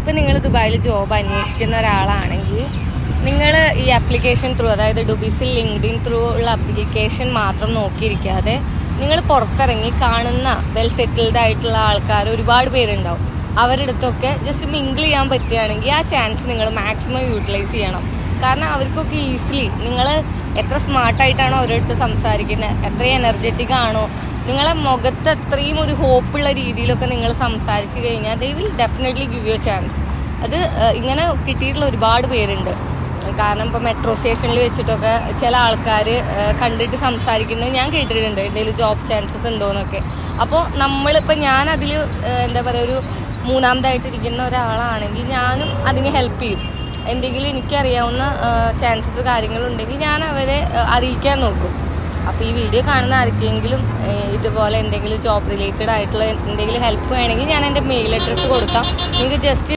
ഇപ്പം നിങ്ങൾ ദുബായിൽ ജോബ് അന്വേഷിക്കുന്ന ഒരാളാണെങ്കിൽ നിങ്ങൾ ഈ ആപ്ലിക്കേഷൻ ത്രൂ, അതായത് ഡുബിസിൽ ലിങ്ക്ഡിൻ ത്രൂ ഉള്ള ആപ്ലിക്കേഷൻ മാത്രം നോക്കിയിരിക്കാതെ നിങ്ങൾ പുറത്തിറങ്ങി കാണുന്ന വെൽ സെറ്റിൽഡ് ആയിട്ടുള്ള ആൾക്കാർ ഒരുപാട് പേരുണ്ടാവും. അവരുടെ അടുത്തൊക്കെ ജസ്റ്റ് മിങ്കിൾ ചെയ്യാൻ പറ്റുകയാണെങ്കിൽ ആ ചാൻസ് നിങ്ങൾ മാക്സിമം യൂട്ടിലൈസ് ചെയ്യണം. കാരണം അവർക്കൊക്കെ ഈസിലി നിങ്ങൾ എത്ര സ്മാർട്ടായിട്ടാണോ അവരുടെ അടുത്ത് സംസാരിക്കുന്നത്, എത്ര എനർജറ്റിക് ആണോ, നിങ്ങളെ മുഖത്ത് അത്രയും ഒരു ഹോപ്പുള്ള രീതിയിലൊക്കെ നിങ്ങൾ സംസാരിച്ച് കഴിഞ്ഞാൽ they will definitely give you chance. അത് ഇങ്ങനെ കിട്ടിയിട്ടുള്ള ഒരുപാട് പേരുണ്ട്. കാരണം ഇപ്പോൾ മെട്രോ സ്റ്റേഷനിൽ വെച്ചിട്ടൊക്കെ ചില ആൾക്കാർ കണ്ടിട്ട് സംസാരിക്കുന്നത് ഞാൻ കേട്ടിട്ടുണ്ട്, എന്തെങ്കിലും ജോബ് ചാൻസസ് ഉണ്ടോയെന്നൊക്കെ. അപ്പോൾ നമ്മളിപ്പോൾ ഞാനതിൽ എന്താ പറയുക, ഒരു മൂന്നാമതായിട്ടിരിക്കുന്ന ഒരാളാണെങ്കിൽ ഞാനും അതിനെ ഹെൽപ്പ് ചെയ്യും. എന്തെങ്കിലും എനിക്കറിയാവുന്ന ചാൻസസ് കാര്യങ്ങളുണ്ടെങ്കിൽ ഞാൻ അവരെ അറിയിക്കാൻ നോക്കും. അപ്പോൾ ഈ വീഡിയോ കാണുന്ന ആർക്കെങ്കിലും ഇതുപോലെ എന്തെങ്കിലും ജോബ് റിലേറ്റഡ് ആയിട്ടുള്ള എന്തെങ്കിലും ഹെൽപ്പ് വേണമെങ്കിൽ ഞാൻ എൻ്റെ മെയിൽ അഡ്രസ്സ് കൊടുക്കാം. നിങ്ങൾക്ക് ജസ്റ്റ്